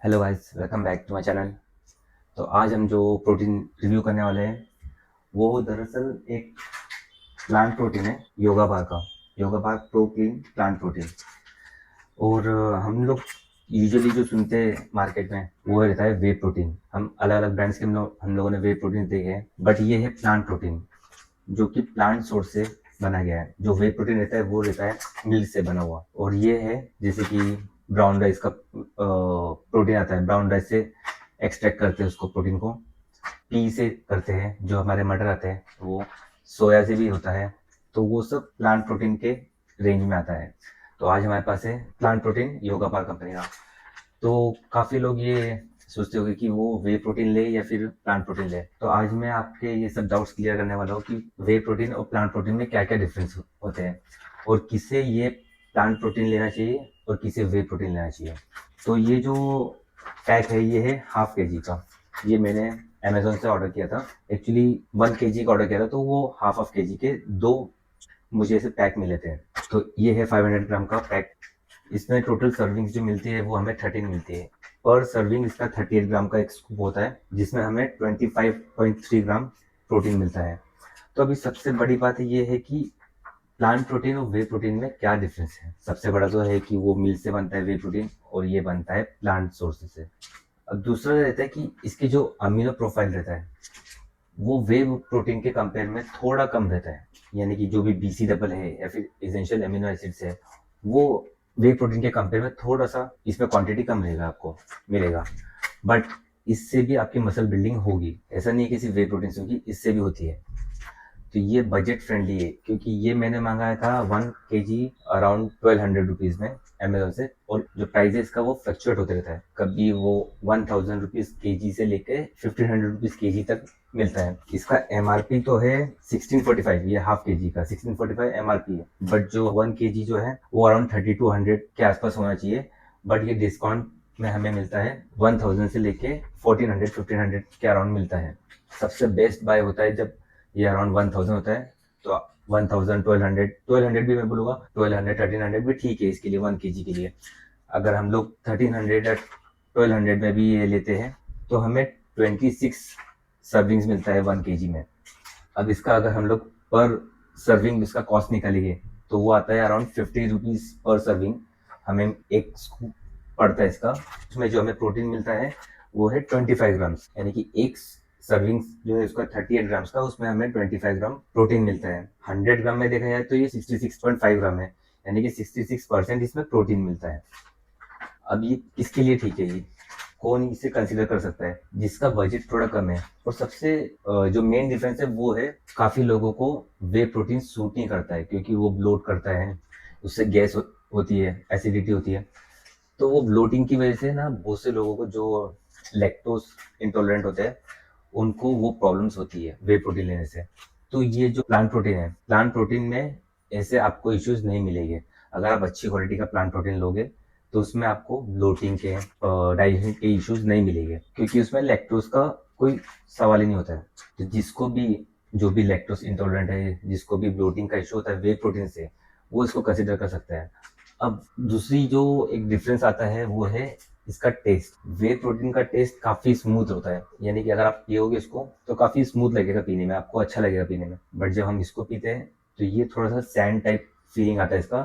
Hello guys, welcome back to my channel. तो आज हम जो प्रोटीन रिव्यू करने वाले हैं वो दरअसल एक प्लांट प्रोटीन है, योगा बार का। योगा बार प्रो क्लीन प्लांट प्रोटीन। और हम लोग यूजुअली जो सुनते हैं मार्केट में वो रहता है वे प्रोटीन। हम अलग अलग ब्रांड्स के हम लोगों ने वे प्रोटीन देखे हैं, बट ये है प्लांट प्रोटीन जो कि प्लांट सोर्स से बना गया है। जो वे प्रोटीन रहता है वो रहता है मिल्क से बना हुआ। और ये है जैसे कि ब्राउन राइस का प्रोटीन आता है, ब्राउन राइस से एक्सट्रैक्ट करते हैं उसको, प्रोटीन को पी से करते हैं। जो हमारे मटर आते हैं वो सोया से भी होता है। तो वो सब प्लांट प्रोटीन के रेंज में आता है। तो आज हमारे पास है प्लांट प्रोटीन योगा पार कंपनी का। तो काफ़ी लोग ये सोचते होंगे कि वो वे प्रोटीन ले या फिर प्लांट प्रोटीन ले। तो आज मैं आपके ये सब डाउट्स क्लियर करने वाला हूँ कि वे प्रोटीन और प्लांट प्रोटीन में क्या क्या डिफरेंस होते हैं और किसे ये प्लांट प्रोटीन लेना चाहिए और किसे वे प्रोटीन लेना चाहिए। तो ये जो पैक है ये है हाफ के जी का। ये मैंने अमेजोन से ऑर्डर किया था। एक्चुअली 1 kg का ऑर्डर किया था, तो वो हाफ के जी के दो मुझे ऐसे पैक मिले थे। तो ये है 500 ग्राम का पैक। इसमें टोटल सर्विंग्स जो मिलती है वो हमें 13 मिलती है। पर सर्विंग इसका 38 ग्राम का एक स्कूप होता है, जिसमें हमें 25.3 ग्राम प्रोटीन मिलता है। तो अभी सबसे बड़ी बात ये है कि प्लांट प्रोटीन और वे प्रोटीन में क्या डिफरेंस है। सबसे बड़ा तो है कि वो मिल से बनता है वे प्रोटीन और ये बनता है प्लांट सोर्स से। अब दूसरा रहता है कि इसके जो अमीनो प्रोफाइल रहता है वो वे प्रोटीन के कंपेयर में थोड़ा कम रहता है। यानी कि जो भी बीसी डबल है या फिर एसेंशियल अमीनो एसिड्स है वो वे प्रोटीन के कंपेयर में थोड़ा सा इसमें क्वांटिटी कम रहेगा, आपको मिलेगा। बट इससे भी आपकी मसल बिल्डिंग होगी। ऐसा नहीं है कि सिर्फ वे प्रोटीन से होगी, इससे भी होती है। तो ये बजट फ्रेंडली है क्योंकि ये मैंने मंगाया था 1 kg अराउंड 1200 रुपीज़ में अमेजोन से। और जो प्राइस है इसका वो फ्लक्चुएट होते रहता है, कभी वो 1000 रुपीज़ kg से लेके 1500 रुपीज़ kg तक मिलता है। इसका एमआरपी तो है 1645, ये हाफ के जी का 1645 एमआरपी है। बट जो 1 kg जो है वो अराउंड 3200 के आसपास होना चाहिए। बट ये डिस्काउंट में हमें मिलता है 1000 से लेके 1400 1500 के अराउंड मिलता है। सबसे बेस्ट बाय होता है जब ये अराउंड 1000 होता है। तो 1000 1200 भी मैं बोलूँगा, 1200 1300 भी ठीक है इसके लिए, 1 kg के लिए। अगर हम लोग 1300 या 1200 में भी ये लेते हैं तो हमें 26 सर्विंग्स मिलता है 1 kg में। अब इसका अगर हम लोग पर सर्विंग इसका कॉस्ट निकालेंगे तो वो आता है अराउंड 50 रुपीज़ पर सर्विंग। हमें एक स्कूप पड़ता है इसका। उसमें जो हमें प्रोटीन मिलता है वो है 25 ग्राम्स, यानी कि एक सर्विंग जो है उसका 38 ग्राम्स का, उसमें हमें 25 ग्राम प्रोटीन मिलता है। 100 ग्राम में देखा जाए तो ये 66.5 ग्राम है, यानी कि 66% इसमें प्रोटीन मिलता है। अब ये किसके लिए ठीक है, ये कौन इसे कंसिडर कर सकता है जिसका बजट थोड़ा कम है। और सबसे जो मेन डिफरेंस है वो है काफ़ी लोगों को वे प्रोटीन सूट नहीं करता है क्योंकि वो ब्लोट करता है, उससे गैस होती है, एसिडिटी होती है। तो वो ब्लोटिंग की वजह से ना बहुत से लोगों को जो लैक्टोज इंटॉलरेंट होते हैं उनको वो प्रॉब्लम्स होती है वे प्रोटीन लेने से। तो ये जो प्लांट प्रोटीन है, प्लांट प्रोटीन में ऐसे आपको इश्यूज नहीं मिलेंगे। अगर आप अच्छी क्वालिटी का प्लांट प्रोटीन लोगे तो उसमें आपको ब्लोटिंग के, डाइजेशन के इश्यूज नहीं मिलेंगे क्योंकि उसमें लैक्टोज का कोई सवाल ही नहीं होता है। तो जिसको भी, जो भी लैक्टोज इंटॉलरेंट है, जिसको भी ब्लोटिंग का इशू होता है वे प्रोटीन से, वो इसको कंसिडर कर सकता है। अब दूसरी जो एक डिफरेंस आता है वो है इसका टेस्ट। वे प्रोटीन का टेस्ट काफी स्मूथ होता है, यानी कि अगर आप पियोगे इसको तो काफी स्मूथ लगेगा पीने में, आपको अच्छा लगेगा पीने में। बट जब हम इसको पीते हैं तो ये थोड़ा सा सैंड टाइप फीलिंग आता है इसका।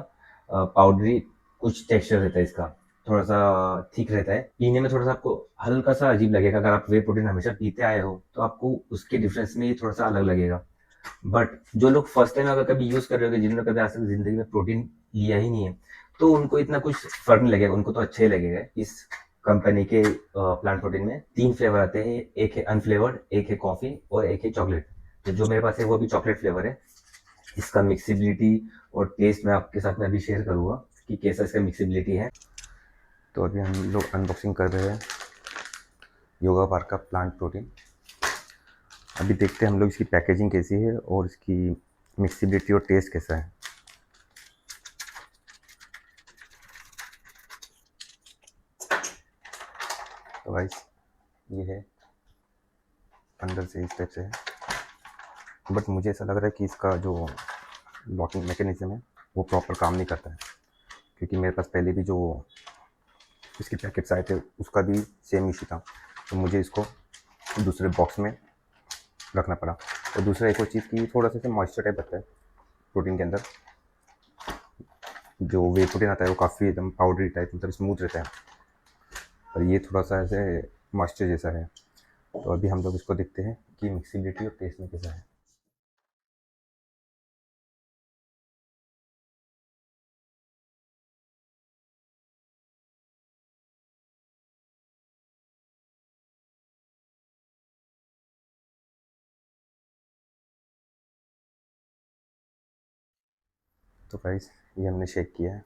पाउडरी कुछ टेक्सचर रहता है इसका, थोड़ा सा थिक रहता है, पीने में थोड़ा सा आपको हल्का सा अजीब लगेगा। अगर आप वे प्रोटीन हमेशा पीते आए हो तो आपको उसके डिफरेंस में ये थोड़ा सा अलग लगेगा। बट जो लोग फर्स्ट टाइम अगर कभी यूज कर रहे हो, जिन्होंने कभी आज तक जिंदगी में प्रोटीन लिया ही नहीं है, तो उनको इतना कुछ फर्क नहीं लगेगा, उनको तो अच्छा ही लगेगा। इस कंपनी के प्लांट प्रोटीन में 3 फ्लेवर आते हैं, एक है अनफ्लेवर्ड, एक है कॉफी और एक है चॉकलेट। तो जो मेरे पास है वो भी चॉकलेट फ्लेवर है। इसका मिक्सिबिलिटी और टेस्ट मैं आपके साथ में अभी शेयर करूंगा कि कैसा इसका मिक्सिबिलिटी है। तो अभी हम लोग अनबॉक्सिंग कर रहे हैं योगा बार का प्लांट प्रोटीन। अभी देखते हैं हम लोग इसकी पैकेजिंग कैसी है और इसकी मिक्सिबिलिटी और टेस्ट कैसा है। तो गाइस ये है, अंदर से इस टाइप से है। बट मुझे ऐसा लग रहा है कि इसका जो लॉकिंग मैकेनिज्म है वो प्रॉपर काम नहीं करता है, क्योंकि मेरे पास पहले भी जो इसके पैकेट्स आए थे उसका भी सेम इशू था, तो मुझे इसको दूसरे बॉक्स में रखना पड़ा। और दूसरा एक और चीज़ की थोड़ा सा मॉइस्चर टाइप रहता है प्रोटीन के अंदर, जो वे प्रोटीन आता है वो काफ़ी एकदम पाउडरी टाइप मतलब स्मूथ रहता है, और ये थोड़ा सा ऐसे मॉइस्चर जैसा है। तो अभी हम लोग इसको देखते हैं कि मिक्सिबिलिटी और टेस्ट में कैसा है। तो गाइस ये हमने शेक किया है,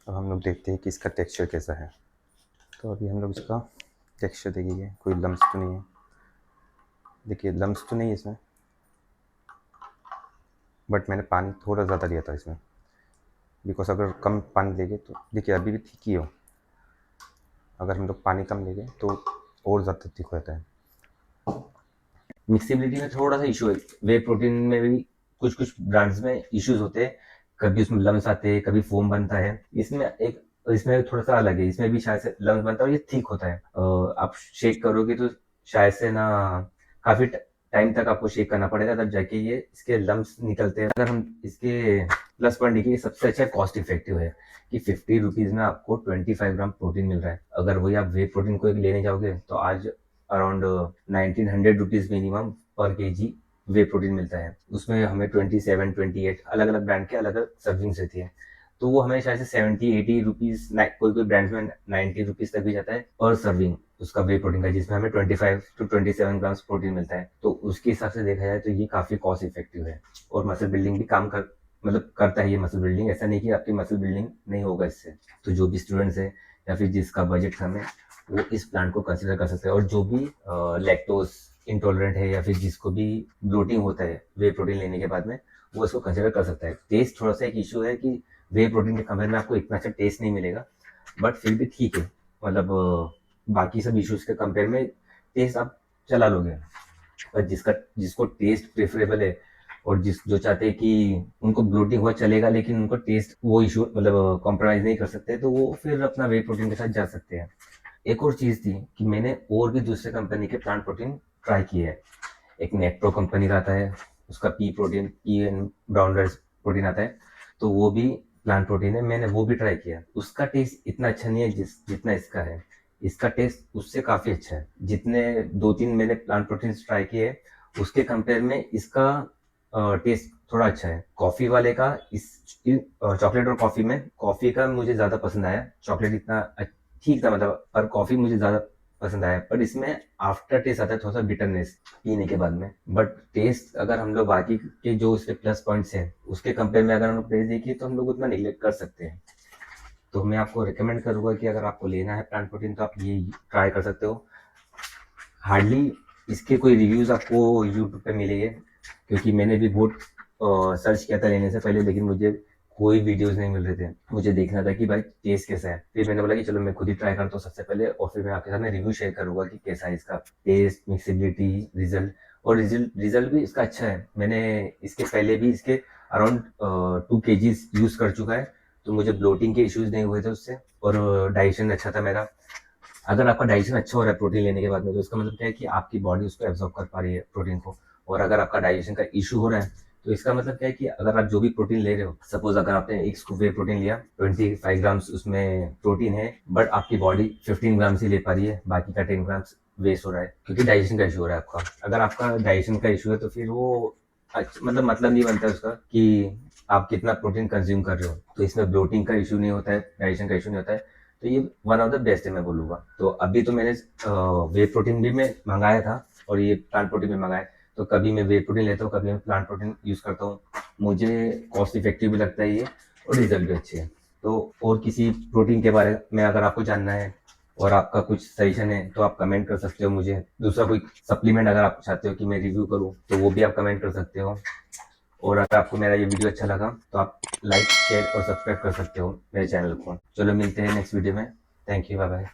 अब हम लोग देखते हैं कि इसका टेक्सचर कैसा है। तो अभी हम लोग इसका टेक्सचर देखेंगे, कोई लम्स तो नहीं है। देखिए लम्स तो नहीं है इसमें, बट मैंने पानी थोड़ा ज़्यादा लिया था इसमें, बिकॉज अगर कम पानी लेंगे तो देखिए अभी भी थिक ही हो, अगर हम लोग पानी कम लेंगे तो और ज़्यादा थिक हो जाता है। मिक्सिबिलिटी में थोड़ा सा इशू है, वे प्रोटीन में भी कुछ कुछ ब्रांड्स में इश्यूज होते हैं, कभी उसमें लम्स आते हैं, कभी फोम बनता है। इसमें थोड़ा सा अलग है, इसमें भी शायद से लम्स बनता है और ये थिक होता है। आप शेक करोगे तो शायद से ना काफी टाइम तक आपको शेक करना पड़ेगा, तब जाके ये इसके लम्स निकलते हैं। अगर हम इसके प्लस पॉइंट देखिए, सबसे अच्छा कॉस्ट इफेक्टिव है कि 50 रुपीज में आपको 25 ग्राम प्रोटीन मिल रहा है। अगर वही आप वे प्रोटीन को लेने जाओगे तो आज अराउंड 1900 रुपीज मिनिमम पर केजी वे प्रोटीन मिलता है। उसमें हमें 27 28 अलग अलग ब्रांड के अलग अलग सर्विंग्स रहती है, तो वो हमें शायद से 70 80 रुपीज, कोई कोई ब्रांड में 90 रुपीज तक भी जाता है पर सर्विंग उसका वे प्रोटीन का, जिसमें हमें 25 to 27 ग्राम्स प्रोटीन मिलता है। तो उसके हिसाब से देखा जाए तो ये काफी कॉस्ट इफेक्टिव है, और मसल बिल्डिंग भी काम कर मतलब करता है ये मसल बिल्डिंग। ऐसा नहीं कि आपकी मसल बिल्डिंग नहीं होगा इससे। तो जो भी स्टूडेंट्स है या फिर जिसका बजट कम है वो इस प्लांट को कंसिडर कर सकते हैं, और जो भी लैक्टोज इंटॉलरेंट है या फिर जिसको भी ब्लोटिंग होता है वे प्रोटीन लेने के बाद में, वो इसको कंसिडर कर सकता है। टेस्ट थोड़ा सा एक इशू है कि वे प्रोटीन के कंपेयर में आपको इतना अच्छा टेस्ट नहीं मिलेगा, बट फिर भी ठीक है, मतलब बाकी सब इश्यूज के कंपेयर में टेस्ट आप चला लोगे। पर जिसको टेस्ट प्रेफरेबल है और जो चाहते हैं कि उनको ब्लोटिंग हुआ चलेगा लेकिन उनको टेस्ट वो इशू मतलब कॉम्प्रोमाइज नहीं कर सकते, तो वो फिर अपना वे प्रोटीन के साथ जा सकते हैं। एक और चीज थी कि मैंने और भी दूसरे कंपनी के प्लांट प्रोटीन ट्राई किए हैं। एक नेक्ट्रो कंपनी का आता है, उसका P protein, P and brown rice protein आता है, तो वो भी प्लांट प्रोटीन है, मैंने वो भी ट्राई किया। उसका टेस्ट इतना अच्छा नहीं है जितना इसका है। इसका टेस्ट उससे काफी अच्छा है। जितने 2 3 मैंने प्लांट प्रोटीन ट्राई किए उसके कंपेयर में इसका टेस्ट थोड़ा अच्छा है। कॉफी वाले का इस चॉकलेट और कॉफी में कॉफी का मुझे ज्यादा पसंद आया, चॉकलेट इतना ठीक था मतलब, पर कॉफी मुझे ज्यादा पसंद आया। पर इसमें आफ्टर टेस्ट आता है थोड़ा सा बिटरनेस पीने के बाद में, बट टेस्ट अगर हम लोग बाकी के जो उसके प्लस पॉइंट्स हैं उसके कंपेयर में अगर हम लोग टेस्ट देखिए तो हम लोग उतना निगलेक्ट कर सकते हैं। तो मैं आपको रिकमेंड करूंगा कि अगर आपको लेना है प्लांट प्रोटीन तो आप ये ट्राई कर सकते हो। हार्डली इसके कोई रिव्यूज आपको यूट्यूब पे मिलेंगे, क्योंकि मैंने भी बहुत सर्च किया था लेने से पहले, लेकिन मुझे कोई वीडियोस नहीं मिल रहे थे। मुझे देखना था कि भाई टेस्ट कैसा है, फिर मैंने बोला कि चलो मैं खुद ही ट्राई करता हूँ सबसे पहले, और फिर मैं आपके साथ में रिव्यू शेयर करूंगा कि कैसा है इसका टेस्ट, मिक्सिबिलिटी, रिजल्ट। और रिजल्ट भी इसका अच्छा है। मैंने इसके पहले भी इसके अराउंड 2 kgs यूज कर चुका है, तो मुझे ब्लोटिंग के इश्यूज नहीं हुए थे उससे, और डाइजेशन अच्छा था मेरा। अगर आपका डाइजेशन अच्छा हो रहा है प्रोटीन लेने के बाद में, तो इसका मतलब क्या है कि आपकी बॉडी उसको एब्जॉर्ब कर पा रही है प्रोटीन को। और अगर आपका डाइजेशन का इशू हो रहा है तो इसका मतलब क्या है कि अगर आप जो भी प्रोटीन ले रहे हो, सपोज अगर आपने एक स्कूप वे प्रोटीन लिया, 25 ग्राम्स उसमें प्रोटीन है, बट आपकी बॉडी 15 ग्राम्स ही ले पा रही है, बाकी का 10 ग्राम्स वेस्ट हो रहा है क्योंकि डाइजेशन का इशू हो रहा है आपका। अगर आपका डाइजेशन का इशू है तो फिर वो मतलब नहीं बनता उसका कि आप कितना प्रोटीन कंज्यूम कर रहे हो। तो इसमें ब्लोटिंग का इशू नहीं होता है, डाइजेशन का इशू नहीं होता है, तो ये वन ऑफ द बेस्ट है मैं बोलूंगा। तो अभी तो मैंने वे प्रोटीन भी मैं मंगाया था और ये प्लांट प्रोटीन भी मंगाया, तो कभी मैं वे प्रोटीन लेता हूँ, कभी मैं प्लांट प्रोटीन यूज करता हूँ। मुझे कॉस्ट इफेक्टिव भी लगता है ये, और रिजल्ट भी अच्छे हैं। तो और किसी प्रोटीन के बारे में अगर आपको जानना है और आपका कुछ सजेशन है तो आप कमेंट कर सकते हो मुझे। दूसरा कोई सप्लीमेंट अगर आप चाहते हो कि मैं रिव्यू करूँ तो वो भी आप कमेंट कर सकते हो। और अगर आपको मेरा ये वीडियो अच्छा लगा तो आप लाइक, शेयर और सब्सक्राइब कर सकते हो मेरे चैनल को। चलो मिलते हैं नेक्स्ट वीडियो में। Thank you, bye bye.